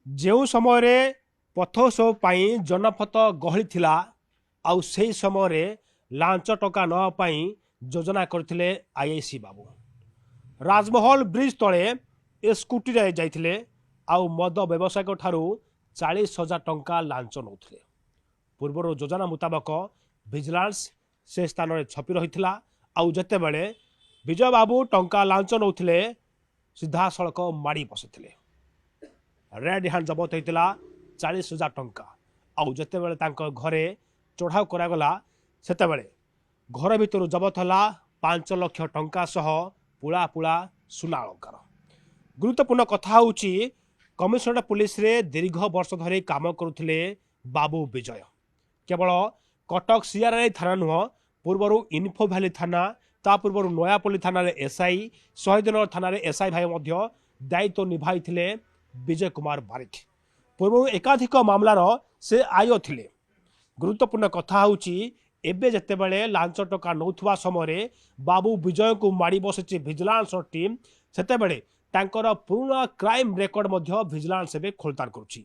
ଯେଉଁ ସମୟରେ ପଥୋତ୍ସବ ପାଇଁ ଜନପଥ ଗହଳି ଥିଲା ଆଉ ସେହି ସମୟରେ ଲାଞ୍ଚ ଟଙ୍କା ନେବା ପାଇଁ ଯୋଜନା କରିଥିଲେ ଆଇଆଇସି ବାବୁ। ରାଜମହଲ ବ୍ରିଜ ତଳେ ଏ ସ୍କୁଟିରେ ଯାଇଥିଲେ ଆଉ ମଦ ବ୍ୟବସାୟୀଙ୍କ ଠାରୁ 40,000 ଟଙ୍କା ଲାଞ୍ଚ ନେଉଥିଲେ। ପୂର୍ବରୁ ଯୋଜନା ମୁତାବକ ଭିଜିଲାନ୍ସ ସେ ସ୍ଥାନରେ ଛପି ରହିଥିଲା ଆଉ ଯେତେବେଳେ ବିଜୟ ବାବୁ ଟଙ୍କା ଲାଞ୍ଚ ନେଉଥିଲେ ସିଧାସଳଖ ମାଡ଼ି ବସିଥିଲେ। ରେଡ୍ ହ୍ୟାଣ୍ଡ ଜବତ ହୋଇଥିଲା 40,000 ଟଙ୍କା। ଆଉ ଯେତେବେଳେ ତାଙ୍କ ଘରେ ଚଢ଼ାଉ କରାଗଲା ସେତେବେଳେ ଘର ଭିତରୁ ଜବତ ହେଲା 5 ଲକ୍ଷ ଟଙ୍କା ସହ ପୁଳା ପୁଳା ସୁନା ଅଳଙ୍କାର। ଗୁରୁତ୍ୱପୂର୍ଣ୍ଣ କଥା ହେଉଛି କମିଶନରେଟ୍ ପୁଲିସରେ ଦୀର୍ଘ ବର୍ଷ ଧରି କାମ କରୁଥିଲେ ବାବୁ ବିଜୟ। କେବଳ କଟକ ସିଆର୍ଆଇ ଥାନା ନୁହଁ, ପୂର୍ବରୁ ଇନ୍ଫୋ ଭ୍ୟାଲି ଥାନା, ତା ପୂର୍ବରୁ ନୟାପଲ୍ଲୀ ଥାନାରେ ଏସ୍ଆଇ, ଶହୀଦନଗର ଥାନାରେ ଏସ୍ଆଇ ଭାଇ ମଧ୍ୟ ଦାୟିତ୍ୱ ନିଭାଇଥିଲେ ବିଜୟ କୁମାର ବାରିକ। ପୂର୍ବରୁ ଏକାଧିକ ମାମଲାର ସେ ଆୟ ଥିଲେ। ଗୁରୁତ୍ୱପୂର୍ଣ୍ଣ କଥା ହେଉଛି ଏବେ ଯେତେବେଳେ ଲାଞ୍ଚ ଟଙ୍କା ନେଉଥିବା ସମୟରେ ବାବୁ ବିଜୟଙ୍କୁ ମାଡ଼ି ବସିଛି ଭିଜିଲାନ୍ସର ଟିମ୍, ସେତେବେଳେ ତାଙ୍କର ପୁରୁଣା କ୍ରାଇମ୍ ରେକର୍ଡ ମଧ୍ୟ ଭିଜିଲାନ୍ସ ଏବେ ଖୋଳତାଡ଼ କରୁଛି।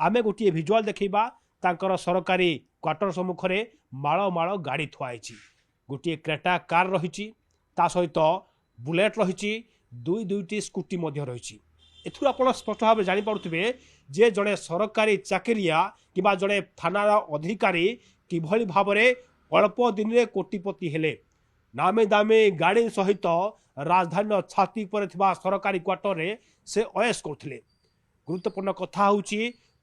ଆମେ ଗୋଟିଏ ଭିଜୁଆଲ ଦେଖିବା। ତାଙ୍କର ସରକାରୀ କ୍ୱାର୍ଟର ସମ୍ମୁଖରେ ମାଳ ମାଳ ଗାଡ଼ି ଥୁଆ ହେଇଛି। ଗୋଟିଏ କ୍ରେଟା କାର୍ ରହିଛି, ତା ସହିତ ବୁଲେଟ୍ ରହିଛି, ଦୁଇଟି ସ୍କୁଟି ମଧ୍ୟ ରହିଛି। ଏଥିରୁ ଆପଣ ସ୍ପଷ୍ଟ ଭାବେ ଜାଣିପାରୁଥିବେ ଯେ ଜଣେ ସରକାରୀ ଚାକିରିଆ କିମ୍ବା ଜଣେ ଥାନାର ଅଧିକାରୀ କିଭଳି ଭାବରେ ଅଳ୍ପ ଦିନରେ କୋଟିପତି ହେଲେ। ନାମୀ ଦାମୀ ଗାଡ଼ି ସହିତ ରାଜଧାନୀର ଛାତି ଉପରେ ଥିବା ସରକାରୀ କ୍ୱାର୍ଟରରେ ସେ ଅୟସ କରୁଥିଲେ। ଗୁରୁତ୍ୱପୂର୍ଣ୍ଣ କଥା ହେଉଛି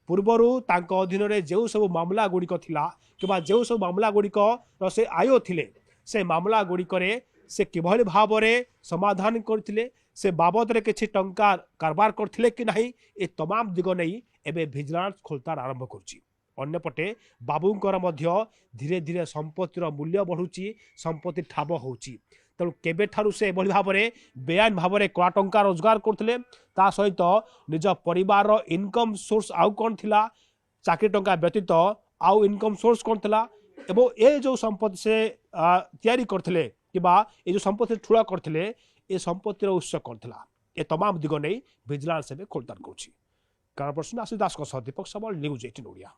ପୂର୍ବରୁ ତାଙ୍କ ଅଧୀନରେ ଯେଉଁ ସବୁ ମାମଲା ଗୁଡ଼ିକ ଥିଲା କିମ୍ବା ଯେଉଁ ସବୁ ମାମଲା ଗୁଡ଼ିକର ସେ ଆୟ ଥିଲେ, ସେ ମାମଲା ଗୁଡ଼ିକରେ ସେ କିଭଳି ଭାବରେ ସମାଧାନ କରିଥିଲେ, ସେ ବାବଦରେ କିଛି ଟଙ୍କା କାରବାର କରିଥିଲେ କି ନାହିଁ, ଏ ତମାମ ଦିଗ ନେଇ ଏବେ ଭିଜିଲାନ୍ସ ଖୋଳତାଡ଼ ଆରମ୍ଭ କରୁଛି। ଅନ୍ୟପଟେ ବାବୁଙ୍କର ମଧ୍ୟ ଧୀରେ ଧୀରେ ସମ୍ପତ୍ତିର ମୂଲ୍ୟ ବଢ଼ୁଛି, ସମ୍ପତ୍ତି ଠାବ ହେଉଛି। ତେଣୁ କେବେଠାରୁ ସେ ଏଭଳି ଭାବରେ ବେଆଇନ ଭାବରେ କଳା ଟଙ୍କା ରୋଜଗାର କରୁଥିଲେ, ତା ସହିତ ନିଜ ପରିବାରର ଇନକମ୍ ସୋର୍ସ ଆଉ କ'ଣ ଥିଲା, ଚାକିରି ଟଙ୍କା ବ୍ୟତୀତ ଆଉ ଇନକମ୍ ସୋର୍ସ କ'ଣ ଥିଲା, ଏବଂ ଏ ଯେଉଁ ସମ୍ପତ୍ତି ସେ ତିଆରି କରିଥିଲେ କିମ୍ବା ଏ ଯେଉଁ ସମ୍ପତ୍ତି ଠୁଳ କରିଥିଲେ, ଏ ସମ୍ପତ୍ତିର ଉତ୍ସ କ'ଣ ଥିଲା, ଏ ତମାମ ଦିଗ ନେଇ ଭିଜିଲାନ୍ସ ଏବେ ଖୋଳତାଡ଼ କରୁଛି। କାରଣ ପ୍ରଶ୍ନ ଆଶିଷ ଦାସଙ୍କ ସହ ଦୀପକ ସାମଲ, ନ୍ୟୁଜ୍ 18 ଓଡ଼ିଆ।